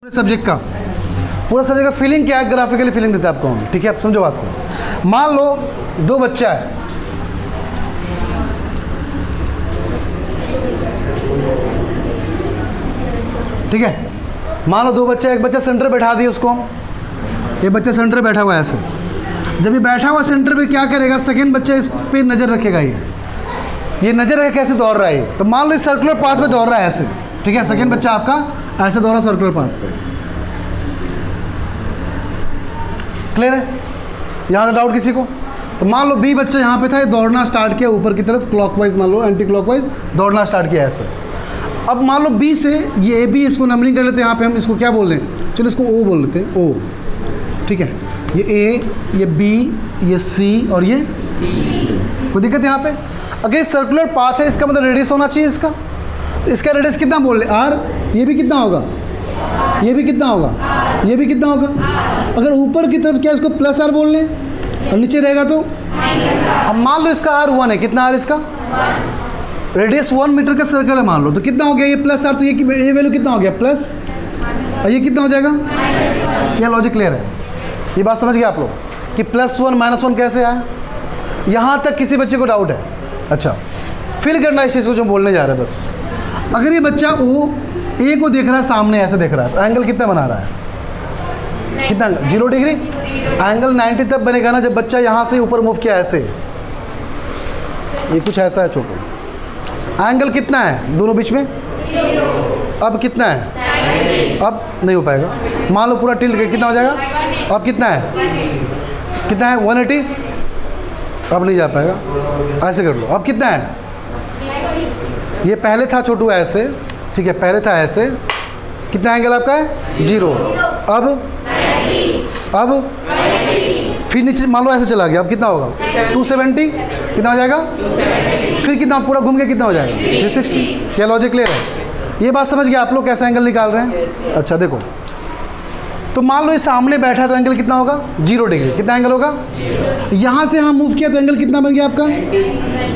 Subject का, पूरा subject का फीलिंग क्या है, ग्राफिकली फीलिंग देता है आपको हम, ठीक है। आप समझो बात को। मान लो दो बच्चा है, ठीक है। मान लो दो बच्चे, एक बच्चा सेंटर बैठा दिए उसको, ये बच्चा सेंटर बैठा हुआ है ऐसे। जब ये बैठा हुआ सेंटर पे क्या करेगा, सेकंड बच्चा इस पे नज़र रखेगा, ये नज़र रखे कैसे दौड़ रहा है। तो मान लो इस सर्कुलर पाथ पे दौड़ रहा है ऐसे, ठीक है। सेकंड बच्चा आपका ऐसे दौड़ रहा सर्कुलर पाथ पे। क्लियर है? यहाँ डाउट किसी को? तो मान लो बी बच्चा यहाँ पे था, ये दौड़ना स्टार्ट किया ऊपर की तरफ क्लॉकवाइज, मान लो एंटी क्लॉकवाइज दौड़ना स्टार्ट किया ऐसे। अब मान लो बी से ये ए बी, इसको नंबरिंग कर लेते हैं। यहाँ पे हम इसको क्या बोल रहे हैं, चलो इसको ओ बोल लेते हैं, ओ, ठीक है। ये ए, ये बी, ये सी और ये कोई दिक्कत है यहाँ पे? अगर सर्कुलर पाथ है, इसका मतलब रेडियस होना चाहिए इसका। तो इसका रेडियस कितना बोल रहे, आर। ये भी कितना होगा, ये भी कितना होगा, ये भी कितना होगा। अगर ऊपर की तरफ क्या इसको प्लस आर बोल लें और नीचे रहेगा तो अब मान लो इसका आर 1 है, कितना आर इसका, रेडियस 1 मीटर का सर्कल है मान लो, तो कितना हो गया ये प्लस आर, तो ये वैल्यू कितना हो गया प्लस, और ये कितना हो जाएगा। क्या लॉजिक क्लियर है? ये बात समझ गए आप लोग कि +1 -1 कैसे आया? यहाँ तक किसी बच्चे को डाउट है? अच्छा, फिल करना इस चीज़ को जो बोलने जा रहे हैं बस। अगर ये बच्चा ओ ए को देख रहा है, सामने ऐसे देख रहा है, तो एंगल कितना बना रहा है, कितना, 0 डिग्री। एंगल 90 तब बनेगा ना जब बच्चा यहाँ से ऊपर मूव किया ऐसे, ये कुछ ऐसा है छोटा। एंगल कितना है दोनों बीच में, अब कितना है, अब नहीं हो पाएगा। मान लो पूरा टिल्ट के कितना हो जाएगा, अब कितना है, कितना है 180, अब नहीं जा पाएगा। ऐसे कर लो, अब कितना है, ये पहले था छोटू ऐसे, ठीक है, पहले था ऐसे, कितना एंगल आपका है 0, अब फिर नीचे मान लो ऐसे चला गया, अब कितना होगा 270, कितना हो जाएगा, फिर कितना पूरा घूम के कितना हो जाएगा 360। क्या लॉजिक क्लियर है? ये बात समझ गए आप लोग कैसे एंगल निकाल रहे हैं? अच्छा देखो, तो मान लो ये सामने बैठा तो एंगल कितना होगा 0 डिग्री, कितना एंगल होगा। यहाँ से यहाँ मूव किया तो एंगल कितना बन गया आपका,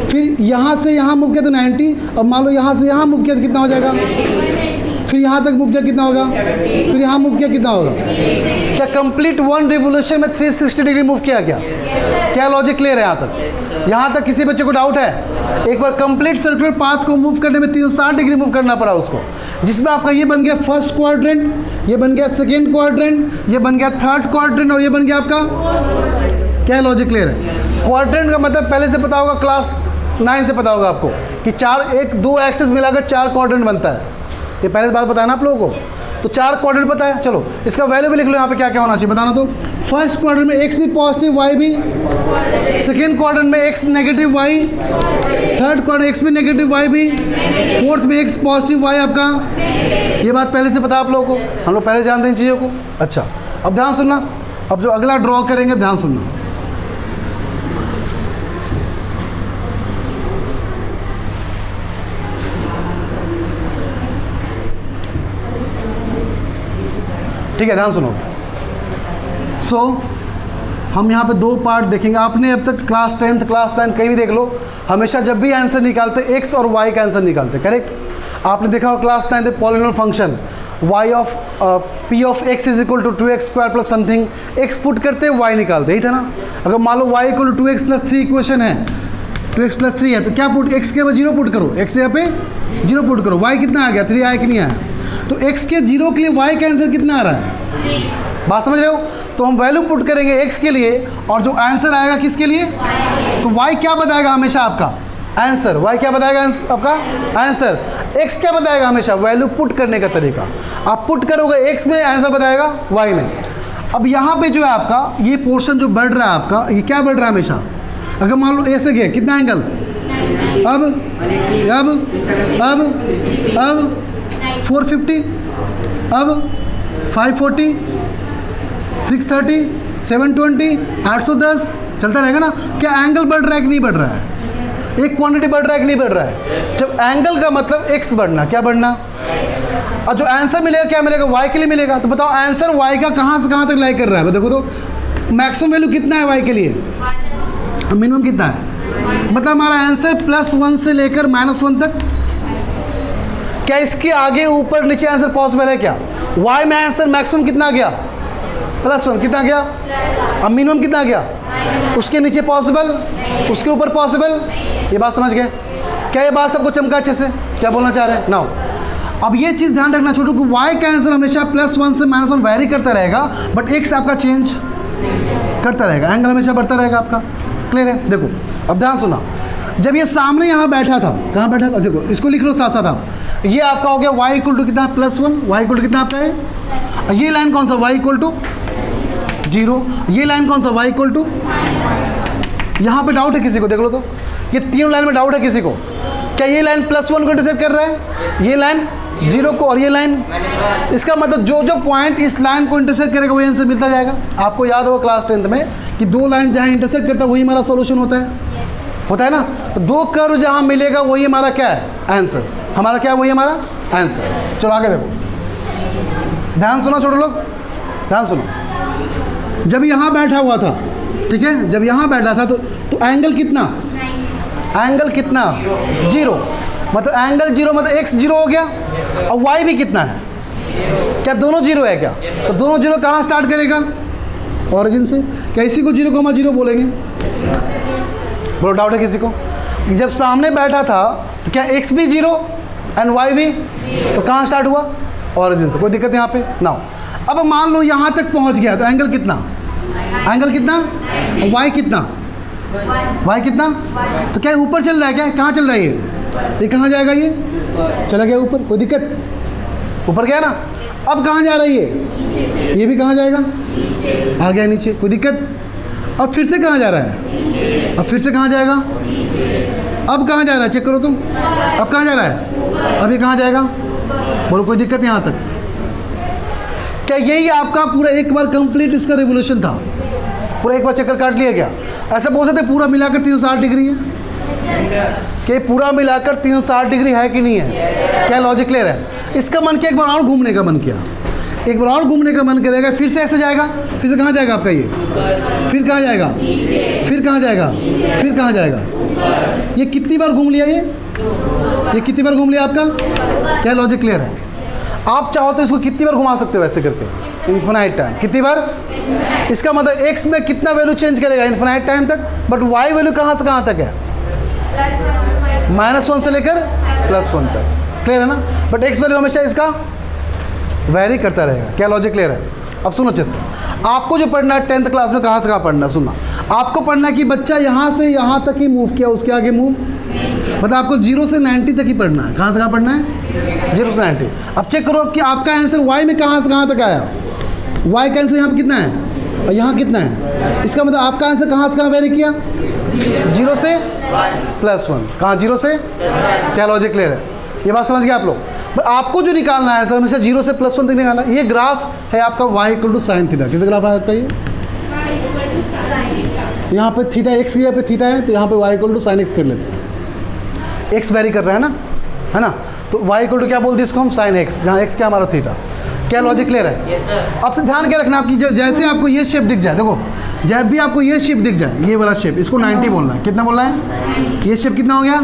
फिर यहाँ से यहाँ मूव किया तो 90, और मान लो यहाँ से यहाँ मूव किया तो कितना हो जाएगा, फिर यहाँ तक मूव किया कितना होगा, फिर यहाँ मूव किया कितना होगा। क्या कंप्लीट 1 रिवोल्यूशन में 360 डिग्री मूव किया क्या? क्या लॉजिक क्लियर है यहाँ तक? यहाँ तक किसी बच्चे को डाउट है? एक बार कंप्लीट सर्कुलर पाथ को मूव करने में 360 डिग्री मूव करना पड़ा उसको, जिसमें आपका ये बन गया फर्स्ट क्वाड्रेंट, ये बन गया सेकेंड क्वाड्रेंट, ये बन गया थर्ड क्वाड्रेंट, और ये बन गया आपका। क्या लॉजिक क्लियर है? क्वाड्रेंट का मतलब पहले से पता होगा, क्लास 9 से पता होगा आपको कि 2 एक्सेस मिलाकर 4 क्वाड्रेंट बनता है। ये पहले बात बताया ना आप लोगों को, तो 4 क्वाड्रेंट पता है। चलो इसका वैल्यू भी लिख लो यहाँ पे, क्या क्या होना चाहिए बताना। तो फर्स्ट क्वाड्रेंट में x भी पॉजिटिव, y भी, सेकेंड क्वाड्रेंट में x negative, y, third quadrant x भी नेगेटिव, y भी, फोर्थ में x पॉजिटिव, y आपका। ये बात पहले से पता आप लोगों को, हम लोग पहले जानते हैं इन चीज़ों को। अच्छा, अब ध्यान सुनना, अब जो अगला ड्रॉ करेंगे ध्यान सुनना। ठीक है, ध्यान सुनो। सो हम यहाँ पे 2 पार्ट देखेंगे। आपने अब तक क्लास 10th क्लास 9 कहीं भी देख लो, हमेशा जब भी आंसर निकालते x और y का आंसर निकालते, करेक्ट। आपने देखा हो क्लास 9 में polynomial function y of p of x is equal to 2x square plus something, x put करते y निकालते, यही था ना। अगर मान लो y equal to 2x + 3 equation है, 2x + 3 है, तो क्या पुट, x के बाद 0 पुट करो, x यहाँ पे 0 पुट करो, y कितना आ गया 3 आया कि नहीं आया। तो x के 0 के लिए y का आंसर कितना आ रहा है, बात समझ रहे हो। तो हम वैल्यू पुट करेंगे x के लिए, और जो आंसर आएगा किसके लिए, तो y क्या बताएगा हमेशा आपका आंसर, y क्या बताएगा आपका आंसर, x क्या बताएगा हमेशा, वैल्यू पुट करने का तरीका। आप पुट करोगे x में, आंसर बताएगा y में। अब यहाँ पे जो है आपका ये पोर्शन जो बढ़ रहा है आपका, ये क्या बढ़ रहा है हमेशा। अगर मान लो ऐसे गया कितना एंगल, अब 450, अब 540, 630, 720, 810 चलता रहेगा ना। क्या एंगल बढ़ रहा है कि नहीं बढ़ रहा है, एक क्वांटिटी बढ़ रहा है कि नहीं बढ़ रहा है। जब एंगल का मतलब x बढ़ना, क्या बढ़ना, और जो आंसर मिलेगा क्या मिलेगा, y के लिए मिलेगा। तो बताओ आंसर y का कहाँ से कहाँ तक लाई कर रहा है। देखो तो मैक्सिमम वैल्यू कितना है y के लिए, मिनिमम कितना है, मतलब हमारा आंसर +1 से लेकर -1 तक। क्या इसके आगे ऊपर नीचे आंसर पॉसिबल है क्या, y में आंसर मैक्सिमम कितना आ गया, +1, कितना गया, अब मिनिमम कितना आ गया, उसके नीचे पॉसिबल, उसके ऊपर पॉसिबल। ये बात समझ गए? क्या ये बात सबको चमका अच्छे से? क्या बोलना चाह रहे हैं? नाउ अब ये चीज़ ध्यान रखना छोटू कि y का आंसर हमेशा +1 से -1 वैरी करता रहेगा, बट x आपका चेंज करता रहेगा, एंगल हमेशा बढ़ता रहेगा आपका। क्लियर है? देखो अब ध्यान सुना, जब ये सामने यहाँ बैठा था, कहाँ बैठा था, देखो इसको लिख लो साथ साथ आप। ये आपका हो गया y = कितना, +1, y = कितना आपका है, ये लाइन कौन सा, y = 0, ये लाइन कौन सा, y = यहाँ पे डाउट है किसी को? देख लो तो, ये तीनों लाइन में डाउट है किसी को? क्या ये लाइन +1 को इंटरसेक्ट कर रहा है, ये लाइन 0 को, और ये लाइन, इसका मतलब जो जो पॉइंट इस लाइन को इंटरसेक्ट करेगा वही आंसर मिलता जाएगा। आपको याद होगा क्लास 10th में कि दो लाइन जहाँ इंटरसेक्ट करता है वही हमारा सॉल्यूशन होता है ना। तो दो कर्व जहाँ मिलेगा वही हमारा क्या है, आंसर। हमारा क्या है, वही हमारा आंसर। चलो आगे देखो, ध्यान सुनो छोटे लोग, ध्यान सुनो। जब यहाँ बैठा हुआ था, ठीक है, जब यहाँ बैठा था तो एंगल कितना, एंगल कितना, 0, मतलब एंगल 0 मतलब x 0 हो गया, और y भी कितना है, क्या दोनों 0 है क्या? तो दोनों 0 कहाँ स्टार्ट करेगा, ऑरिजिन से। क्या इसी को 0,0 बोलेंगे? बोलो, डाउट है किसी को? जब सामने बैठा था तो क्या x भी 0 एंड y भी, तो कहाँ स्टार्ट हुआ, ऑरिजिन से। कोई दिक्कत है यहाँ पे? ना। अब मान लो यहाँ तक पहुँच गया तो एंगल कितना, एंगल कितना, y कितना, y कितना, तो क्या ऊपर चल रहा है, क्या कहाँ चल रहा है, ये कहाँ जाएगा, ये चला गया ऊपर, कोई दिक्कत, ऊपर गया ना। अब कहाँ जा रही है, ये भी कहाँ जाएगा, आ गया नीचे, कोई दिक्कत। अब फिर से कहाँ जा रहा है, अब फिर से कहाँ जाएगा, अब कहाँ जा रहा है, चेक करो तुम, अब कहाँ जा रहा है, अब ये कहाँ जाएगा, बोलो कोई दिक्कत यहाँ तक? क्या यही आपका पूरा एक बार कंप्लीट इसका रिवोल्यूशन था, पूरा एक बार चक्कर काट लिया क्या? ऐसा बोल सकते पूरा मिलाकर 360 डिग्री है, कि पूरा मिलाकर 360 डिग्री है कि नहीं है? क्या लॉजिक क्लियर है? इसका मन किया एक बार और घूमने का मन किया, एक बार और घूमने का मन करेगा, फिर से ऐसे जाएगा, फिर से कहाँ जाएगा आपका ये, फिर कहाँ जाएगा, फिर कहाँ जाएगा, फिर कहाँ जाएगा? ये कितनी बार घूम लिया, ये कितनी बार घूम लिया आपका? क्या लॉजिक क्लियर है? आप चाहो तो इसको कितनी बार घुमा सकते हो ऐसे करके, इन्फिनाइट टाइम, कितनी बार? इसका मतलब x में कितना वैल्यू चेंज करेगा, इन्फिनाइट टाइम तक, बट y वैल्यू कहाँ से कहाँ तक है, -1 से लेकर +1 तक। क्लियर है ना? बट x वैल्यू हमेशा इसका वैरी करता रहेगा। क्या लॉजिक क्लियर है? अब सुनो अच्छे से, आपको जो पढ़ना है 10th क्लास में, कहाँ से कहाँ पढ़ना है, सुनना। आपको पढ़ना है कि बच्चा यहाँ से यहाँ तक ही मूव किया, उसके आगे मूव, मतलब आपको 0 से 90 तक ही पढ़ना है। कहाँ से कहाँ पढ़ना है, 0 से 90। अब चेक करो कि आपका आंसर y में कहाँ से कहाँ तक आया, y का आंसर यहाँ पर कितना है और यहाँ कितना है, इसका मतलब आपका आंसर कहाँ से कहाँ वेरी किया, 0 से +1, कहाँ 0 से। क्या लॉजिक क्लियर है? ये बात समझ गए आप लोग? बट आपको जो निकालना है सर हमेशा 0 से +1 तक निकालना। ये ग्राफ है आपका y = sin थीटा। किस ग्राफ है आपका ये? यहाँ पे थीटा x की पे थीटा है, तो यहाँ पे y = sin x कर लेते हैं। x वेरी कर रहा है ना, तो y = क्या बोलते हैं इसको हम, sin x, जहाँ x क्या हमारा थीटा। क्या लॉजिक क्लियर है? आपसे ध्यान क्या रखना आपकी, जैसे आपको ये शेप दिख जाए, देखो जब भी आपको ये शेप दिख जाए, ये वाला शेप, इसको 90 बोलना है। कितना बोलना है? ये शेप कितना हो गया,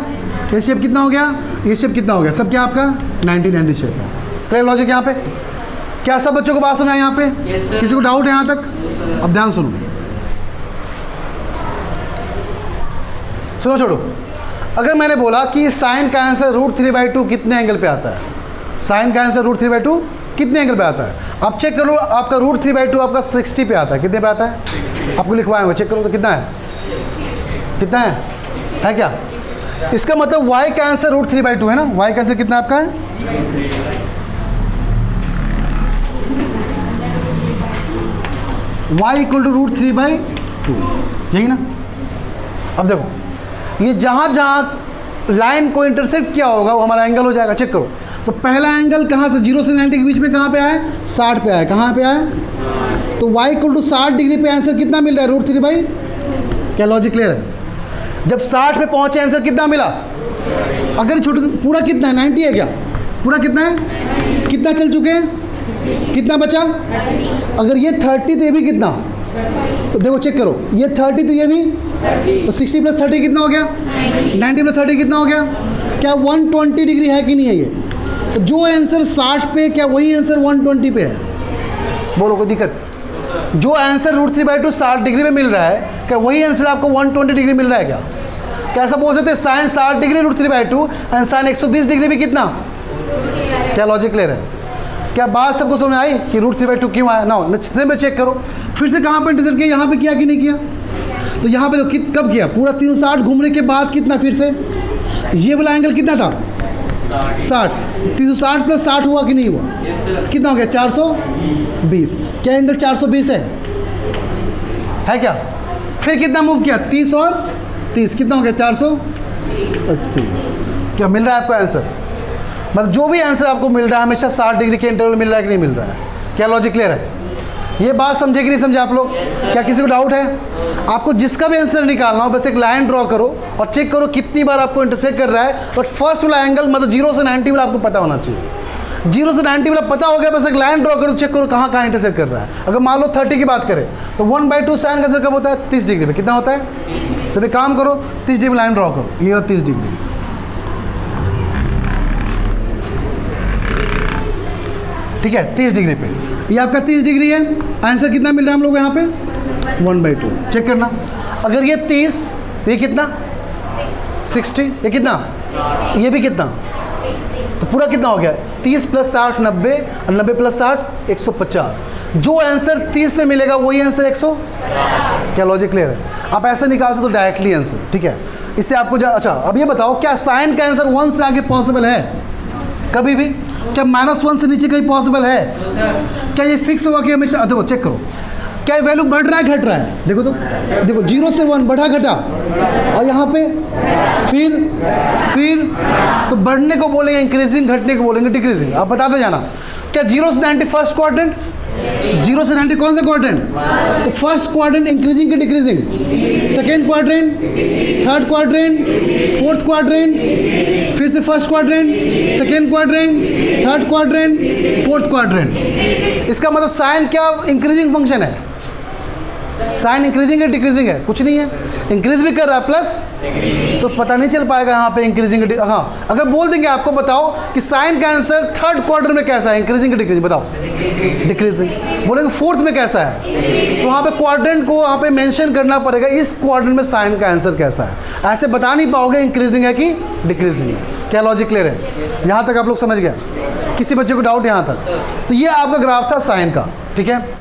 ये शेप कितना हो गया, ये शेप कितना हो गया, सब क्या आपका 90 शेप है। क्लियर लॉजिक यहाँ पे? क्या सब बच्चों को बात सुना है यहाँ पे? किसी को डाउट है यहाँ तक? अब ध्यान सुनो, छोड़ो। अगर मैंने बोला कि साइन का आंसर √3/2 कितने एंगल पे आता है, साइन का आंसर √3/2 कितने एंगल पे आता है? आप चेक करो, आपका √3/2 आपका 60 पे आता है। कितने पे आता है? आपको लिखवाए हुए, चेक करो तो कितना है, कितना है क्या? इसका मतलब y का आंसर √3/2 है ना। y का आंसर कितना आपका है? y = √3/2, यही ना। अब देखो ये जहाँ लाइन को इंटरसेक्ट किया होगा वो हमारा एंगल हो जाएगा। चेक करो, तो पहला एंगल कहाँ से 0 से 90 के बीच में कहाँ पे आया, 60 पे आया। कहाँ पे आया? तो y = 60 डिग्री पे आंसर कितना मिल रहा है, √3/। क्या लॉजिक क्लियर है? जब 60 पे पहुंचे आंसर कितना मिला? अगर छोटे पूरा कितना है, 90 है क्या? पूरा कितना है, कितना चल चुके हैं, कितना बचा? अगर ये 30 तो ये भी कितना, तो देखो चेक करो, ये 30 तो ये भी, तो 60 + 30 कितना हो गया, 90 + 30 कितना हो गया? क्या 120 डिग्री है कि नहीं है ये? तो जो आंसर 60 पे, क्या वही आंसर 120 पे है? बोलो कोई दिक्कत? जो आंसर √3/2 60 डिग्री में मिल रहा है, क्या वही आंसर आपको 120 डिग्री मिल रहा है क्या? कैसा बोल सकते हैं sine 60 degree √3/2 and sine 120 degree भी कितना? क्या लॉजिक क्लियर है? क्या बात सबको समझ आई कि √3/2 क्यों आया? ना से में चेक करो फिर से कहाँ पर इंटरसेक्ट किया, यहाँ पे किया कि नहीं किया? तो यहाँ पे तो कब किया? पूरा 360 घूमने के बाद कितना? फिर से ये वाला एंगल कितना था? 60। 360 + 60 हुआ कि नहीं हुआ? कितना हो गया? 420। क्या एंगल 420 है क्या? फिर कितना मूव किया? 30 और 30, कितना हो गया? 480। क्या मिल रहा है आपको आंसर? मतलब जो भी आंसर आपको मिल रहा है हमेशा 60 डिग्री के इंटरवल मिल रहा है कि नहीं मिल रहा है? क्या लॉजिक क्लियर है? ये बात समझे कि नहीं समझे आप लोग? क्या किसी को डाउट है? आपको जिसका भी आंसर निकालना हो बस एक लाइन ड्रॉ करो और चेक करो कितनी बार आपको इंटरसेक्ट कर रहा है। बट फर्स्ट वाला एंगल मतलब 0 से 90 वाला आपको पता होना चाहिए। 0 से 90 वाला पता हो गया, बस एक लाइन ड्रॉ करो, चेक करो कहाँ कहाँ इंटरसेक्ट कर रहा है। अगर मान लो 30 की बात करें तो 1/2 साइन का आंसर कब होता है? 30 डिग्री में। कितना होता है? तो एक काम करो 30 डिग्री में लाइन ड्रॉ करो, ये 30 डिग्री। ठीक है, 30 डिग्री पे ये आपका 30 डिग्री है। आंसर कितना मिल रहा है हम लोग यहाँ पे? 1/2। चेक करना, अगर ये 30 तो ये कितना? 60। ये कितना? ये भी कितना? तो पूरा कितना हो गया? 30 + 60 90 और 90 + 60 150। जो आंसर 30 में मिलेगा वही आंसर 100। क्या लॉजिक क्लियर है? आप ऐसे निकाल सकते हो डायरेक्टली आंसर। ठीक है, इससे आपको अच्छा अब ये बताओ क्या साइन का आंसर 1 से आगे पॉसिबल है कभी भी? क्या -1 से नीचे कहीं पॉसिबल है? क्या ये फिक्स होगा कि हमेशा? देखो चेक करो, क्या वैल्यू बढ़ रहा है घट रहा है? देखो तो देखो 0 से 1 बढ़ा घटा, और यहाँ पे फिर तो बढ़ने को बोलेंगे इंक्रीजिंग, घटने को बोलेंगे डिक्रीजिंग। आप बताते जाना। क्या 0 से 90 फर्स्ट क्वाड्रेंट? 0 से 90 कौन सा क्वाड्रेंट? तो फर्स्ट क्वाड्रेंट इंक्रीजिंग की decreasing? Second quadrant, third quadrant, fourth quadrant, फिर से first quadrant, second quadrant, third quadrant, fourth quadrant. इसका मतलब साइन क्या इंक्रीजिंग फंक्शन है? साइन इंक्रीजिंग है डिक्रीजिंग है? कुछ नहीं है, इंक्रीज भी कर रहा है प्लस, तो पता नहीं चल पाएगा यहाँ पे इंक्रीजिंग। हाँ, अगर बोल देंगे आपको बताओ कि साइन का आंसर थर्ड क्वाड्रेंट में कैसा है, इंक्रीजिंग डिक्रीजिंग? बताओ डिक्रीजिंग। बोलेंगे फोर्थ में कैसा है, तो वहाँ पे क्वाड्रेंट को वहाँ पे मेंशन करना पड़ेगा, इस क्वाड्रेंट में साइन का आंसर कैसा है। ऐसे बता नहीं पाओगे इंक्रीजिंग है कि डिक्रीजिंग है। क्या लॉजिक क्लियर है? यहाँ तक आप लोग समझ गए? किसी बच्चे को डाउट यहाँ तक? तो ये आपका ग्राफ था साइन का। ठीक है।